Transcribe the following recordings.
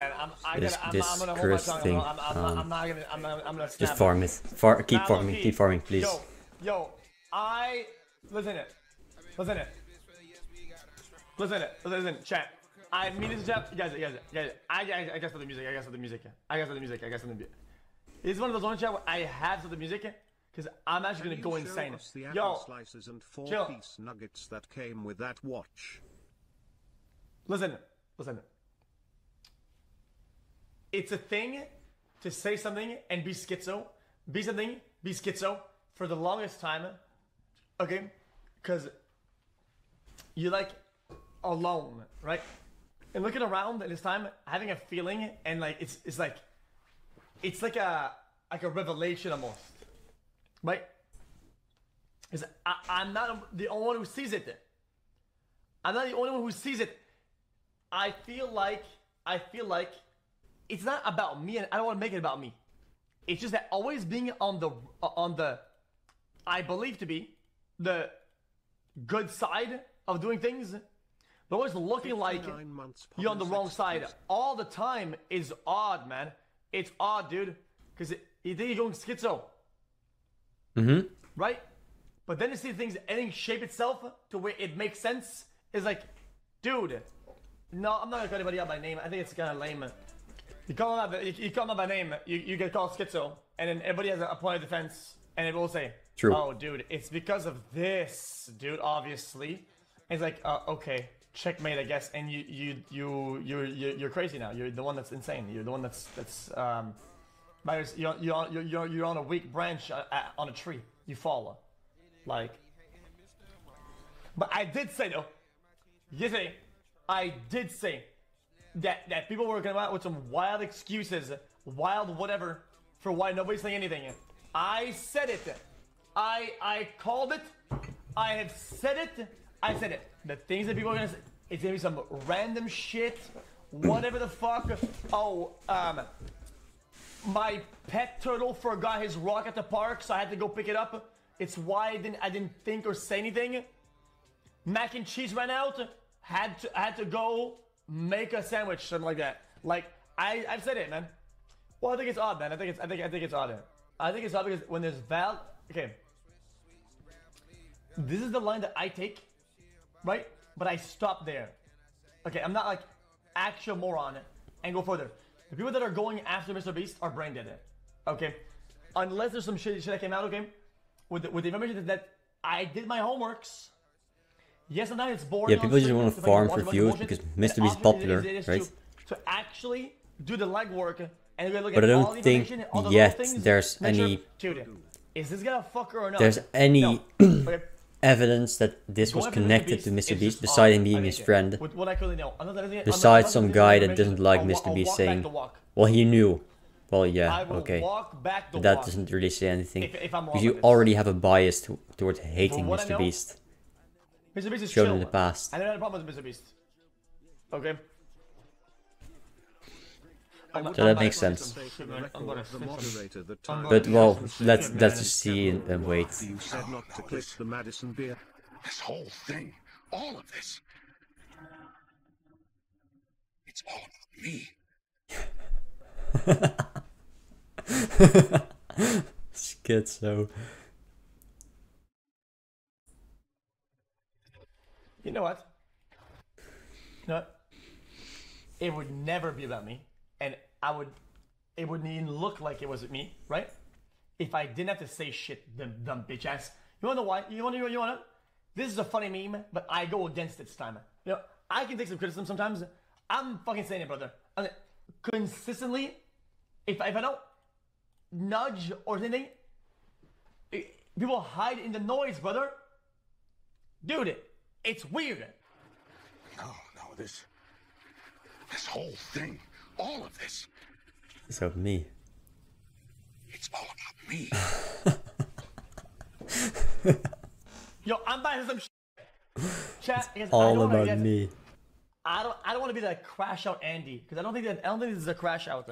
This Chris thing. I'm gonna snap. Just farm it. Keep farming, please. Yo, listen, chat. I mean this, chat. Guys, I guess for the music. It's one of those ones, chat, where I have for the music, because I'm actually gonna go insane. Yo, slices and 4 chill. piece nuggets that came with that watch. Listen. It's a thing to say something and be schizo. Be schizo for the longest time. Okay? Because you're like alone, right? And looking around at this time, having a feeling, and like it's like a revelation almost. Right? Because I'm not the only one who sees it. I'm not the only one who sees it. I feel like it's not about me, and I don't want to make it about me. It's just that always being on the I believe to be the good side of doing things, but always looking like you're on the wrong side all the time is odd, man. It's odd, dude, because you think you're going schizo, right? But then you see things ending shape itself to where it makes sense. It's like, dude, no, I'm not gonna call anybody out by name. I think it's kind of lame. You call them out by name, you get called schizo, and then everybody has a point of defense, and it will say, True. "Oh, dude, it's because of this, dude. Obviously." And it's like, okay, checkmate, I guess. And you're crazy now. You're the one that's insane. You're the one that's you're on a weak branch on a tree. You fall, like. But I did say though, yesterday, I did say that people were coming out with some wild excuses, wild whatever, for why nobody's saying anything. I said it. I called it. I have said it. I said it. The things that people are gonna say, it's gonna be some random shit, whatever the fuck. Oh, my pet turtle forgot his rock at the park, so I had to go pick it up. It's why I didn't think or say anything. Mac and cheese ran out. Had to go make a sandwich, something like that. Like I've said it, man. Well, I think it's odd, man. I think it's odd. I think it's odd because when there's okay, this is the line that I take, right? But I stop there. Okay, I'm not like actual moron and go further. The people that are going after Mr. Beast are brain dead. Okay, unless there's some shit that came out. Okay, with the information that I did my homeworks. Yes, sometimes it's boring. Yeah, people just want to farm for views because Mr. Beast is popular, right? To actually do the legwork and look but at I all don't the think yet there's any. Dude, is this guy a fucker or not? There's any no. Okay. evidence that this was connected to Mr. Beast, besides him being his friend. What I clearly know. Besides some guy that doesn't like Mr. Beast saying, well, he knew. Well, yeah, okay. But that doesn't really say anything. Because you already have a bias towards hating Mr. Beast. Mr. Beast is shown chill. in the past. I never had a problem with Mr. Beast. Okay. So that makes sense. But well, let's just see and wait. You said not to click the Madison beer. This whole thing, all of this, it's all about me. Schizo. You know what? It would never be about me, and it wouldn't even look like it was me, right? If I didn't have to say shit, dumb bitch ass. You wanna know why? You wanna? This is a funny meme, but I go against it this time. You know, I can take some criticism sometimes. I'm fucking saying it, brother. Consistently, if I don't nudge or anything, people hide in the noise, brother. Dude, it's weird. No, this whole thing, all of this. It's about me. It's all about me. Yo, I'm buying some chat. It's all about me. I don't want to be that crash out Andy, because I don't think this is a crash out.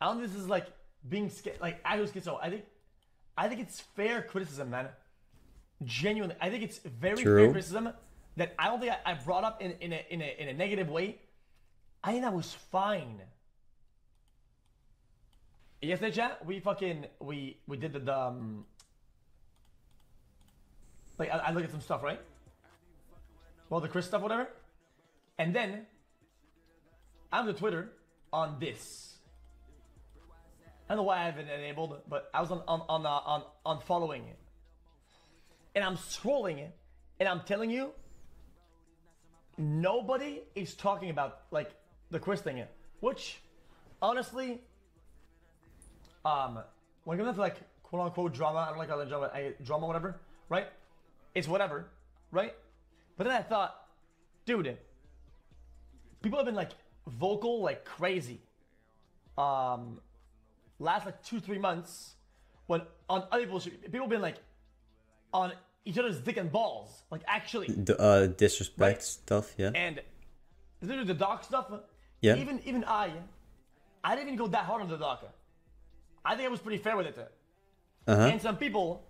I don't think this is like being scared, like I was schizo. I think it's fair criticism, man. Genuinely, I think it's very fair criticism that I don't think I brought up in a negative way. I think that was fine. yesterday, chat, we did the like I look at some stuff, right? Well, the Chris stuff, whatever, and then I'm the Twitter on this. I don't know why I haven't enabled, but I was on following it, and I'm scrolling it, and I'm telling you, nobody is talking about like the Chris thing, which honestly, when it comes to like quote unquote drama, I don't like other drama, whatever, right? It's whatever, right? But then I thought, dude, people have been like vocal like crazy. Last like 2-3 months, when on other people have been like on each other's dick and balls, like actually. The disrespect right? stuff, yeah. And the doc stuff. Yeah. Even I didn't even go that hard on the doc. I think I was pretty fair with it. And some people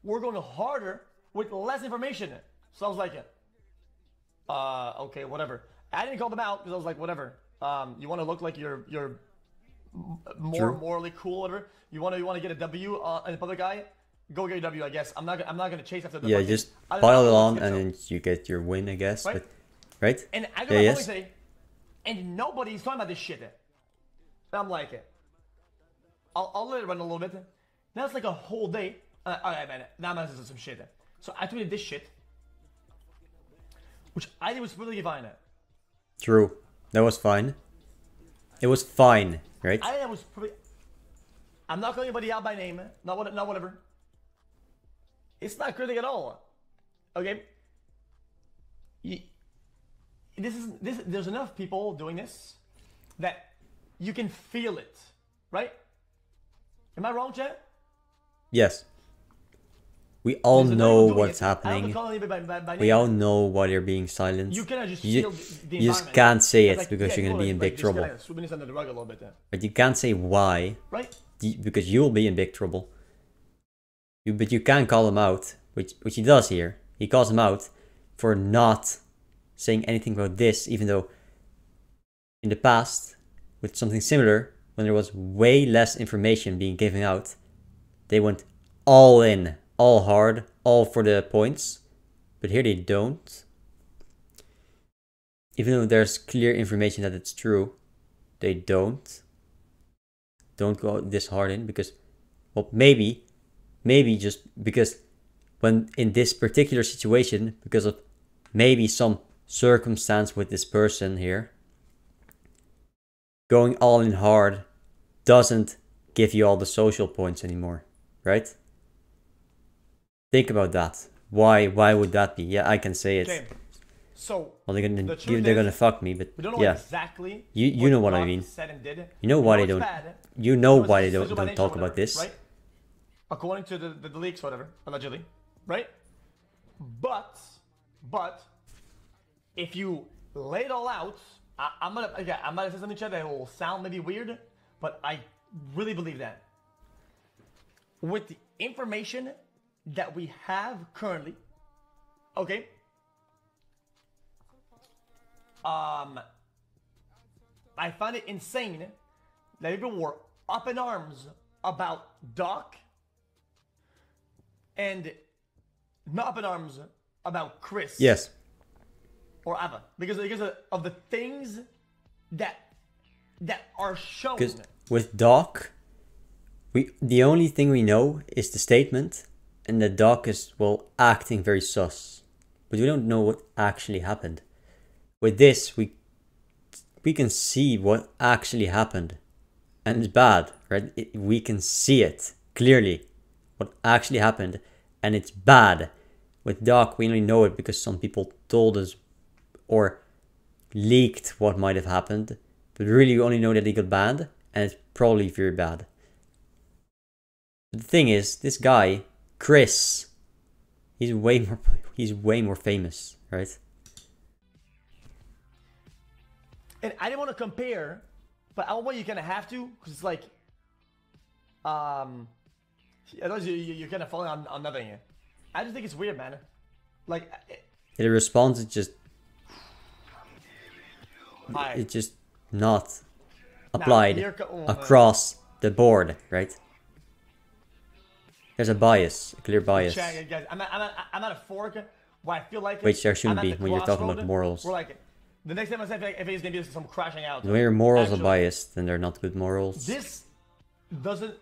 were going harder with less information. So I was like, okay, whatever. I didn't call them out because I was like, whatever. You want to look like you're more morally cool, whatever. You want to get a W in the public eye. Go get a W, I guess. I'm not gonna chase after the. Yeah, just pile it on and then you get your win, I guess. Right? But, right? And I go to say, and nobody's talking about this shit. And I'm like, I'll let it run a little bit. Now it's like a whole day. Alright, man. Now I'm gonna do some shit. So I tweeted this shit, which I think was really fine. True. That was fine. It was fine, right? I think that was probably. I'm not calling anybody out by name. Not whatever. It's not critic at all. Okay. There's enough people doing this that you can feel it, right? Am I wrong, Chet? Yes. We all know what's happening. We all know why they're being silenced. You cannot just you just can't say it because you're gonna be in big trouble. Under the rug a little bit there. But you can't say why, right? Because you'll be in big trouble. But you can call him out, which he does here. He calls him out for not saying anything about this, even though in the past, with something similar, when there was way less information being given out, they went all in, all hard, all for the points. But here they don't. Even though there's clear information that it's true, they don't go this hard in because, well, maybe just because when in this particular situation, because of maybe some circumstance with this person here, going all in hard doesn't give you all the social points anymore, right? Think about that. Why would that be? Yeah, I can say it. Okay. So, well, they're gonna fuck me, but we don't know yeah, exactly you know what I mean. Said and did. You know why they don't. You know why they don't talk about this. Right? According to the leaks, whatever, allegedly, right? But if you lay it all out, I'm gonna say something that will sound maybe weird, but I really believe that with the information that we have currently, okay. I find it insane that people were up in arms about Doc and not up in arms about Chris. Yes. Or Ava. Because of the things that are shown. Because with Doc, the only thing we know is the statement, and that Doc is, well, acting very sus. But we don't know what actually happened. With this, we can see what actually happened. And it's bad, right? We can see it clearly, what actually happened. And it's bad. With Doc, we only know it because some people told us or leaked what might have happened. But really, we only know that he got banned. And it's probably very bad. But the thing is, this guy, Chris, he's way more famous, right? And I didn't want to compare, but I want you kind of have to, because it's like, otherwise you're kind of falling on nothing. I just think it's weird, man. Like, the response is just, it's just not applied across the board, right? There's a bias, a clear bias. Check, guys. I'm at a fork where I feel like. Which there shouldn't be when you're talking about morals. We're like, the next time I say if it's gonna be some crashing out. When your morals are biased, then they're not good morals. This doesn't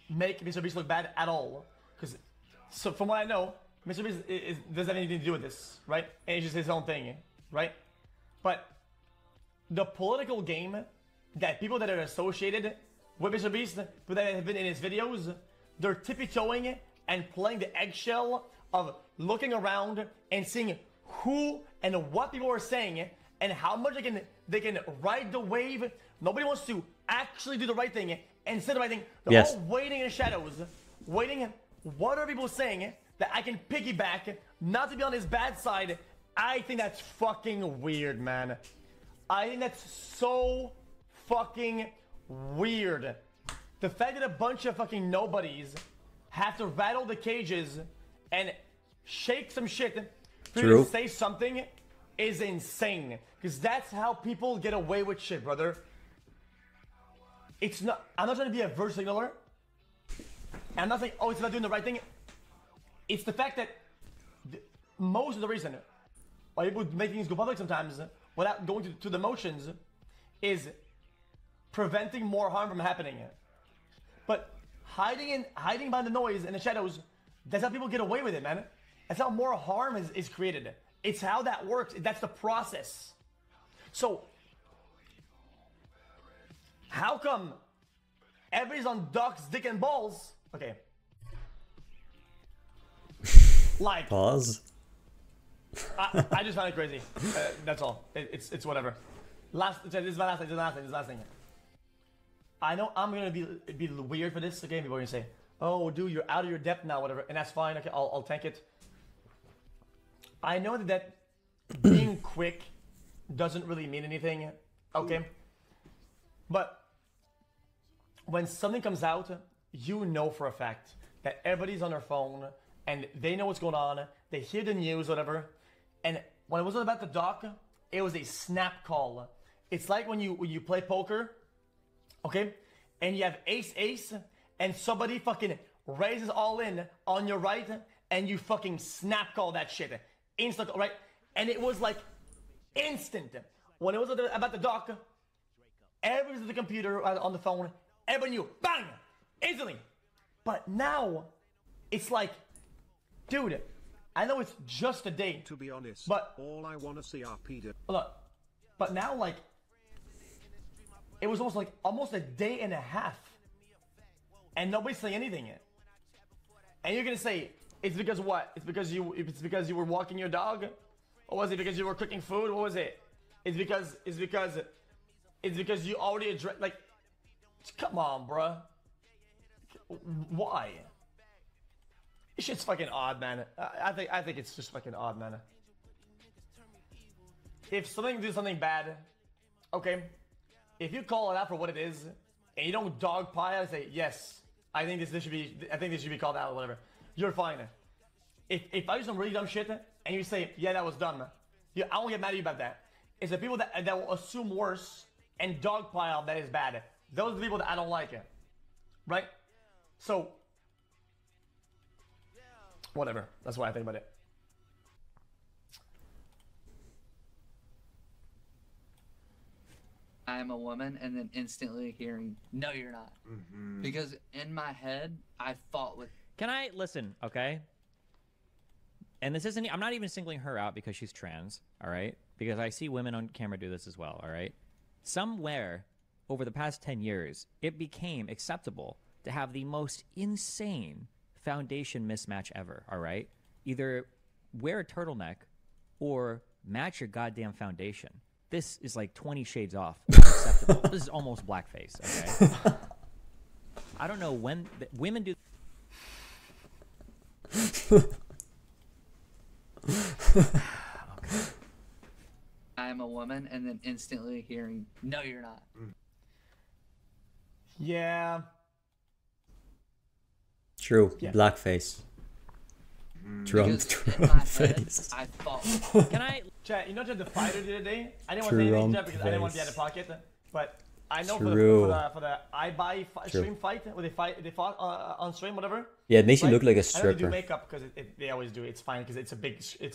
make Mr. Beast look bad at all, because so from what I know, Mr. Beast doesn't have anything to do with this, right? And it's just his own thing, right? But the political game that people that are associated with Mr. Beast, who that have been in his videos, they're tippy-toeing and playing the eggshell of looking around and seeing who and what people are saying and how much they can ride the wave. Nobody wants to actually do the right thing and say the right thing. They're all waiting in the shadows, waiting. What are people saying that I can piggyback, not to be on his bad side? I think that's fucking weird, man. I think that's so fucking weird. The fact that a bunch of fucking nobodies have to rattle the cages and shake some shit for you to say something is insane. Because that's how people get away with shit, brother. It's not. I'm not trying to be a virtue signaler. I'm not saying, oh, it's not doing the right thing. It's the fact that most of the reason why people make things go public sometimes without going to the motions is preventing more harm from happening. But hiding behind the noise and the shadows, that's how people get away with it, man. That's how more harm is created. It's how that works. That's the process. So, how come everybody's on Doc's dick and balls? Okay. Like. Pause. I just find it crazy. That's all. It's whatever. This is my last thing. I know I'm gonna be weird for this. Okay, people are gonna say, "Oh, dude, you're out of your depth now, whatever," and that's fine. Okay, I'll tank it. I know that being quick doesn't really mean anything. Okay, but when something comes out, you know for a fact that everybody's on their phone and they know what's going on. They hear the news, whatever. And when it wasn't about the doc, it was a snap call. It's like when you play poker. Okay, and you have ace, and somebody fucking raises all in on your right, and you fucking snap call that shit. Instant, right? And it was like instant. When it was about the doc, everybody's at the computer, on the phone, everybody knew, bang, instantly. But now, it's like, dude, I know it's just a day. To be honest, but all I want to see are Peter. Look, but now, like, it was almost a day and a half, and nobody's saying anything yet. And you're gonna say it's because what? It's because you were walking your dog, or was it because you were cooking food? What was it? It's because you already addressed. Like, come on, bruh. Why? This shit's fucking odd, man. I think it's just fucking odd, man. If something do something bad, okay. If you call it out for what it is, and you don't dogpile and say, yes, I think this should be called out or whatever, you're fine. If I do some really dumb shit and you say, yeah, that was dumb, I won't get mad at you about that. It's the people that will assume worse and dogpile that is bad. Those are the people that I don't like it. Right? So, whatever. That's what I think about it. I am a woman, and then instantly hearing, no, you're not. Mm-hmm. Because in my head, I fought with... Can I listen, okay? And this isn't... I'm not even singling her out because she's trans, all right? Because I see women on camera do this as well, all right? Somewhere over the past 10 years, it became acceptable to have the most insane foundation mismatch ever, all right? Either wear a turtleneck or match your goddamn foundation. This is like 20 shades off. Unacceptable. This is almost blackface, okay? I don't know when women do... Okay. I am a woman, and then instantly hearing, no, you're not. Yeah. True. Yeah. Blackface. Trump face. I thought. Can I... Chat, you know the fighter the other day? I didn't want to say anything because I didn't want to be out of pocket. But I know True. for the stream fight where they fought on stream, whatever. Yeah, it makes you Right? look like a I know they do stripper. makeup because they always do. It's fine because it's a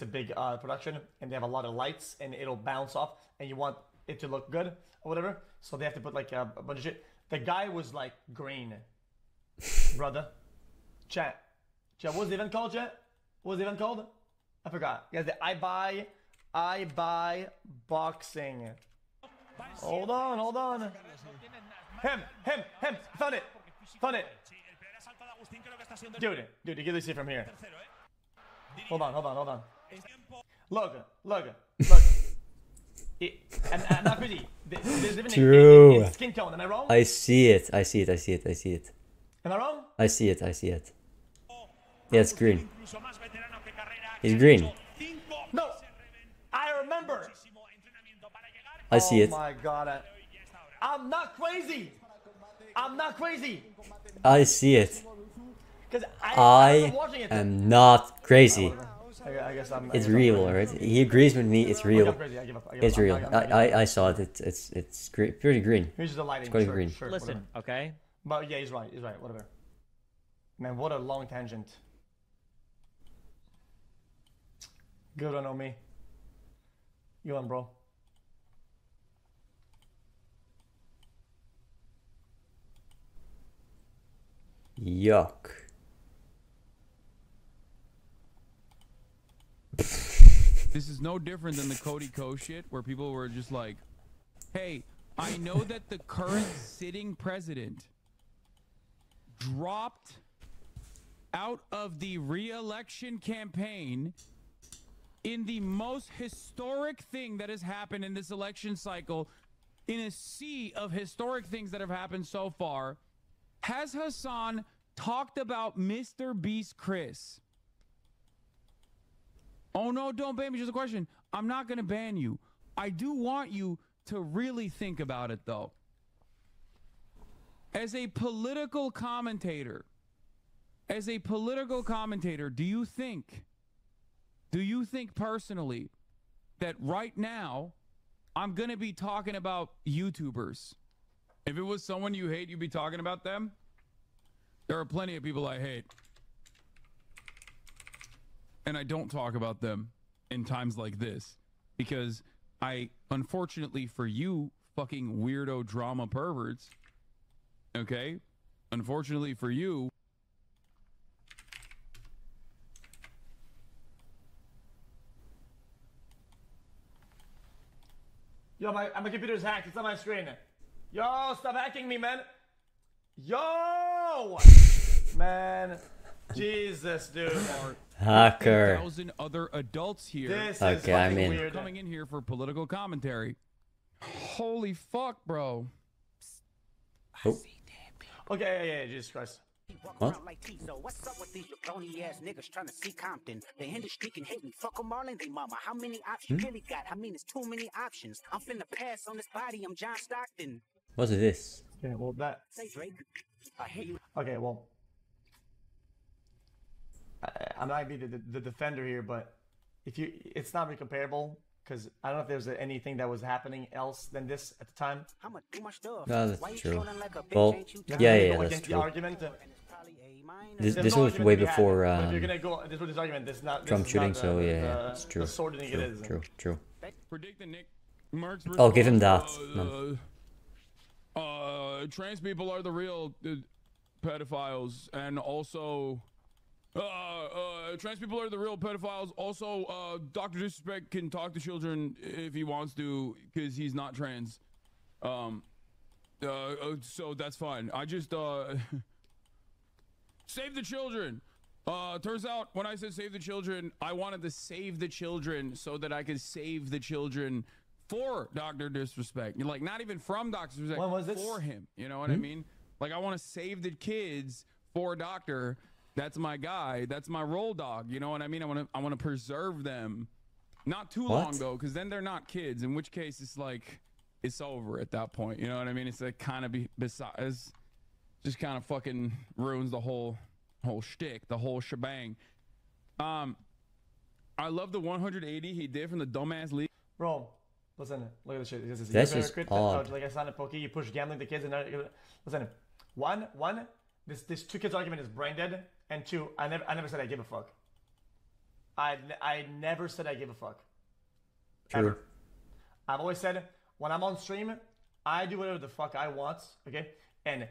big production and they have a lot of lights and it'll bounce off and you want it to look good or whatever. So they have to put like a bunch of shit. The guy was like green, brother. Chat. What was the event called, chat? What was the event called? I forgot. Guys, I buy boxing. Hold on. Him. Found it. Dude, you can really see from here. Hold on. Look. I'm not pretty. There's even True. in skin tone. Am I wrong? I see it. Am I wrong? I see it. Yeah, it's green. He's green. No. I remember. I see it. Oh my god. I'm not crazy. I see it. Because I I'm watching it. am not crazy. I guess I'm. It's real, alright? He agrees with me. It's I'm real. crazy. I give up. It's real. I I saw it. It's pretty green. Here's just the lighting. quite Sure, green. Sure, Listen, whatever. okay? But yeah, he's right. Whatever. Man, what a long tangent. Good on me. You on, bro? Yuck. This is no different than the Cody Ko shit where people were just like, hey, I know that the current sitting president dropped out of the re-election campaign in the most historic thing that has happened in this election cycle, in a sea of historic things that have happened so far. Has Hassan talked about Mr. Beast Chris? Oh no, don't ban me. Just a question. I'm not going to ban you. I do want you to really think about it though. As a political commentator, do you think personally that right now I'm going to be talking about YouTubers? If it was someone you hate, you'd be talking about them? There are plenty of people I hate. And I don't talk about them in times like this because unfortunately for you fucking weirdo drama perverts, okay? Unfortunately for you, Yo, my computer's hacked. It's on my screen. Yo, stop hacking me, man. Yo, man. Jesus, dude. Hacker. 1,000 other adults here. This is Okay, I'm fucking in. weird. Coming in here for political commentary. Holy fuck, bro. Oh. Okay, yeah, Jesus Christ. What? What's up with these jabroni ass niggas trying to see Compton? The industry can hate me. Fuck them all and they mama. How many options you really got? I mean, it's too many options. I'm finna pass on this body. I'm John Stockton. What's this? Okay, well, that. Say Drake. I hear you. Okay, well. I might be the defender here, but it's not really comparable because I don't know if there's anything that was happening else than this at the time. I'ma do my stuff. No, Why that's you true. showing like a bitch? Well, Ain't you yeah, Go that's against the true. argument. This There's no was argument way to be had, before but if you're gonna go this argument. This not Trump this is shooting, not so yeah, it's true. The sort of thing it is. Predict the Nick Mark's Oh, give him that. response, trans people are the real pedophiles, and also trans people are the real pedophiles. Also, Dr. Disrespect can talk to children if he wants to, because he's not trans. So that's fine. I just save the children. Turns out when I said save the children, I wanted to save the children so that I could save the children for Dr. Disrespect. Like, not even from Dr. Disrespect, When was this? for him. You know what I mean? Like, I want to save the kids for Doctor. That's my guy. That's my roll dog. You know what I mean? I want to preserve them. Not too long though, because then they're not kids. In which case, it's like it's over at that point. You know what I mean? It's like kind of besides, just kind of fucking ruins the whole shtick, the whole shebang. I love the 180 he did from the dumbass league. Bro, Listen, look at this shit. That's You're a just hypocrite. odd. Like I signed a pokey, you push gambling to kids, and listen. One, this two kids argument is brain dead, and two, I never said I give a fuck. I never said I give a fuck. True. Ever. I've always said when I'm on stream, I do whatever the fuck I want, okay? And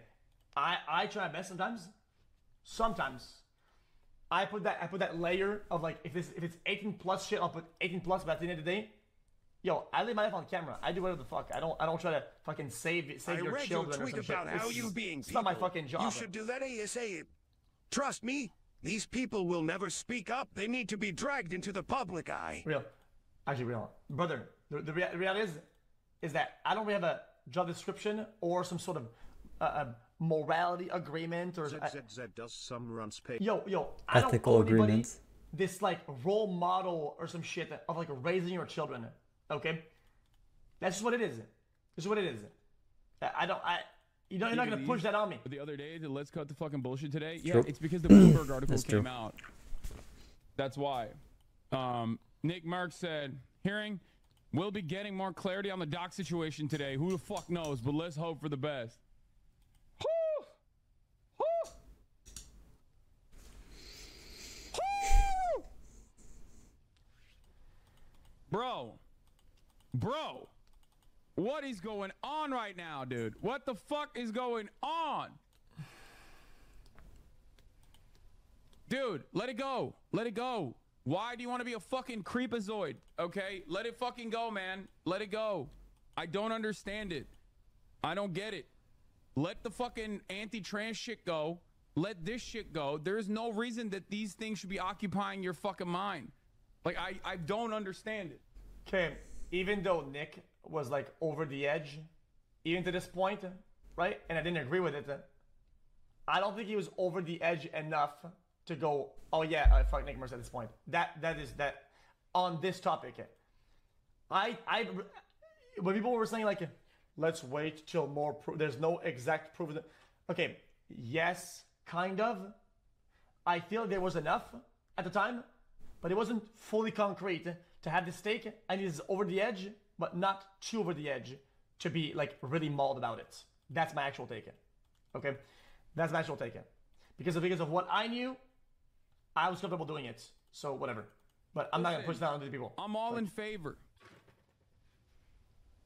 I try my best sometimes. Sometimes I put that layer of like if it's 18 plus shit, I'll put 18 plus. But at the end of the day, yo, I live my life on camera. I do whatever the fuck. I don't try to fucking save your children or some shit. I read your tweet about how you being It's not my fucking job. You should do that ASA. Trust me, these people will never speak up. They need to be dragged into the public eye. Real. Actually, real. Brother, the reality is that I don't really have a job description or some sort of a morality agreement or ZZZ does some runs pay. Yo, I don't Ethical owe anybody agreements. this like role model or some shit of like raising your children. Okay, that's just what it is. This is what it is. You're not gonna push that on me. The other day, the Let's Cut the Fucking Bullshit today. True. Yeah, it's because the Bloomberg article That's came true. out. That's why. Nick Mark said, hearing, we'll be getting more clarity on the doc situation today. Who the fuck knows? But let's hope for the best. Whew. Whew. Whew. Bro, what is going on right now, dude? What the fuck is going on? Dude, let it go. Let it go. Why do you want to be a fucking creepazoid? Okay, let it fucking go, man. Let it go. I don't understand it. I don't get it. Let the fucking anti-trans shit go. Let this shit go. There is no reason that these things should be occupying your fucking mind. Like, I don't understand it. Okay, even though Nick was like over the edge, even to this point, right? And I didn't agree with it. I don't think he was over the edge enough to go, oh yeah, I fuck Nick Mercer at this point. That is on this topic. When people were saying like, let's wait till more proof. There's no exact proof. Okay, yes, kind of. I feel there was enough at the time, but it wasn't fully concrete to have the stake, and it is over the edge, but not too over the edge to be like really mauled about it. That's my actual take. Okay, that's my actual take. Because of what I knew, I was comfortable doing it. So whatever. But I'm not gonna push that on these people. I'm all in favor.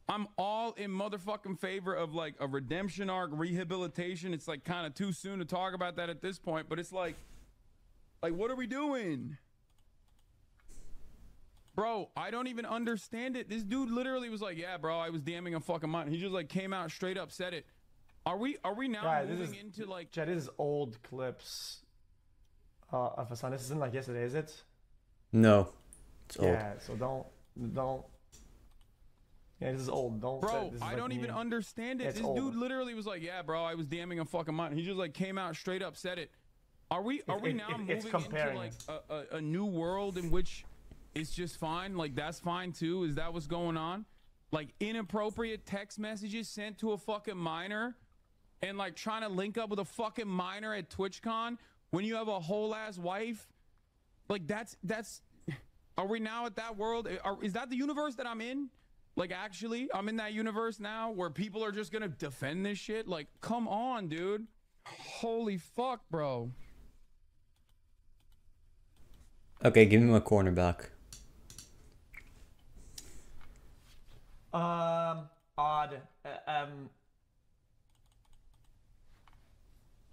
I'm all in motherfucking favor of like a redemption arc, rehabilitation. It's like kind of too soon to talk about that at this point, but it's like what are we doing? Bro, I don't even understand it. This dude literally was like, yeah, bro, I was DMing a fucking mind. He just like came out straight up, said it. Are we now Guys, moving into like Chad, this is old clips of a son. This isn't like yesterday, is it? No, it's old. Yeah, so don't. Yeah, this is old. Don't. Bro, this is I like don't even new. understand it. It's This old. dude literally was like, yeah, bro, I was DMing a fucking mind. He just like came out straight up, said it. Are we now moving into like a new world in which it's just fine? Like that's fine too? Is that what's going on? Like inappropriate text messages sent to a fucking minor and like trying to link up with a fucking minor at TwitchCon when you have a whole ass wife? Like that's are we now at that world? Is that the universe that I'm in? Like actually, I'm in that universe now where people are just gonna defend this shit? Like, come on, dude. Holy fuck, bro. Okay, give me my cornerback. Odd.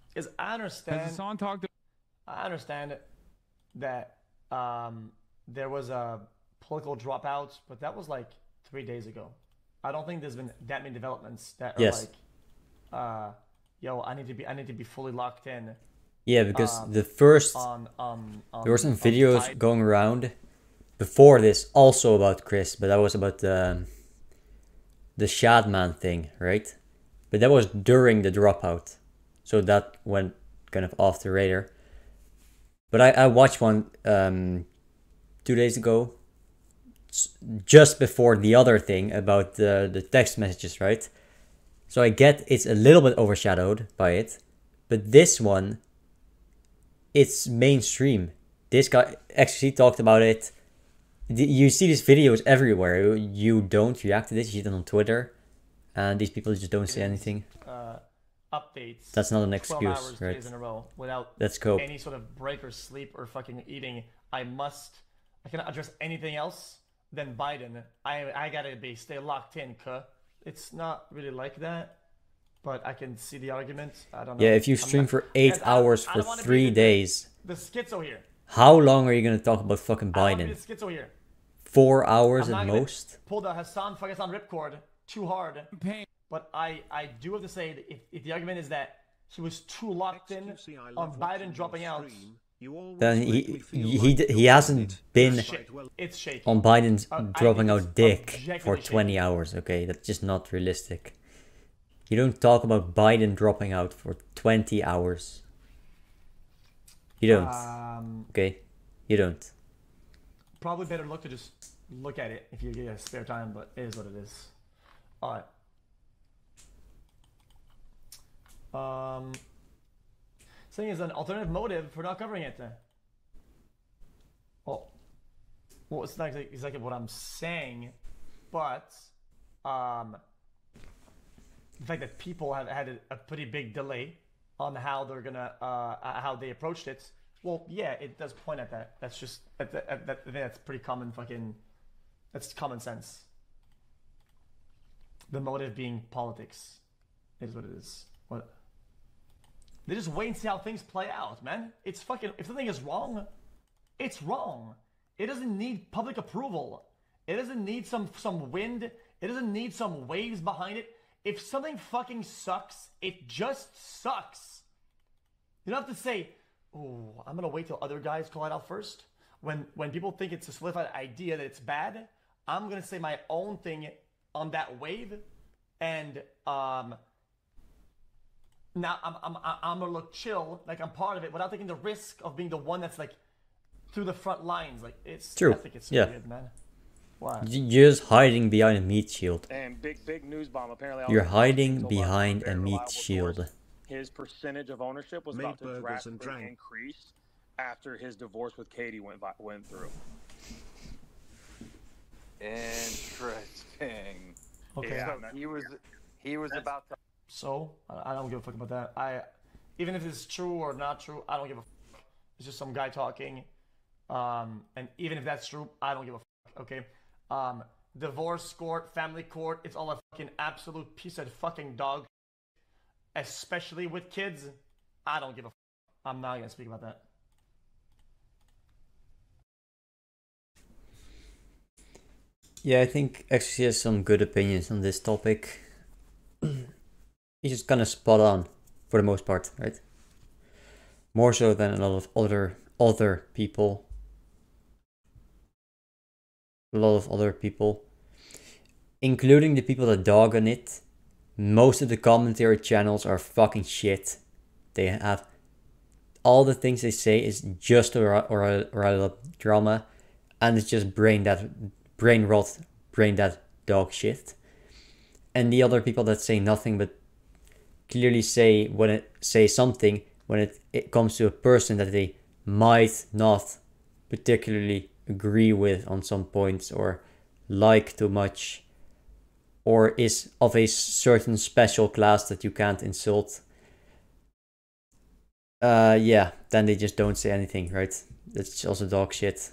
Because I understand. Has Hassan talked to I understand that there was a political dropout, but that was like 3 days ago. I don't think there's been that many developments that are like, yo, I need to be fully locked in. Yeah, because the first there were some videos going around before this also about Chris, but that was about the Shadman thing, right? But that was during the dropout, so that went kind of off the radar. But I watched one 2 days ago, just before the other thing about the text messages, right? So I get it's a little bit overshadowed by it, but this one, it's mainstream. This guy XQc talked about it. You see these videos everywhere. You don't react to this. You see them on Twitter, and these people just don't say anything. Updates. That's not an 12 excuse, hours, right? days in a row without Let's go. any sort of break or sleep or fucking eating. I cannot address anything else than Biden. I gotta stay locked in, cuh. It's not really like that, but I can see the argument. I don't know. Yeah, if you stream for 8 hours for 3 days. The schizo here. How long are you gonna talk about fucking I don't Biden? want to be the schizo here. 4 hours I'm at not gonna most? pull the Hassan ripcord too hard. But I do have to say that if the argument is that he was too locked in XQC, I on love Biden watching dropping your out, stream. You always Then make me feel like he you're hasn't been it's shaky. on Biden's I dropping think it's out dick objectively for shaky. 20 hours, okay? That's just not realistic. You don't talk about Biden dropping out for 20 hours. You don't. Okay? You don't. Probably better look to just look at it if you get spare time, but it is what it is. Alright. Saying is an alternative motive for not covering it. Well, it's not exactly what I'm saying, but the fact that people have had a pretty big delay on how they're gonna how they approached it. Well, yeah, it does point at that. That's just I think that's pretty common that's common sense. The motive being politics is what it is. What? They just wait and see how things play out, man. It's fucking, if something is wrong, it's wrong. It doesn't need public approval. It doesn't need some wind. It doesn't need some waves behind it. If something fucking sucks, it just sucks. You don't have to say, oh, I'm gonna wait till other guys call it out first. When people think it's a solidified idea that it's bad, I'm gonna say my own thing on that wave, and now I'm gonna look chill, like I'm part of it, without taking the risk of being the one that's like through the front lines. Like it's true. I think it's yeah. weird, man. Why? You're just hiding behind a meat shield. And big news bomb. Apparently, You're hiding behind a meat shield. His percentage of ownership was about to drastically increase after his divorce with Katie went through. Interesting. Okay. Yeah, he was about to. So I don't give a fuck about that. Even if it's true or not true, I don't give a fuck. It's just some guy talking. And even if that's true, I don't give a fuck. Okay. Divorce court, family court, it's all a fucking absolute piece of fucking dog. Especially with kids. I don't give a fuck. I'm not gonna speak about that. Yeah, I think XQc has some good opinions on this topic. He's just kind of spot on for the most part, right? More so than a lot of other people. A lot of other people, including the people that dog on it. Most of the commentary channels are fucking shit. They have all the things they say is just to rile up drama, and it's just brain rot, brain dead dog shit. And the other people that say nothing but clearly say something when it comes to a person that they might not particularly agree with on some points or like too much, or is of a certain special class that you can't insult. Yeah, then they just don't say anything, right? That's also dog shit.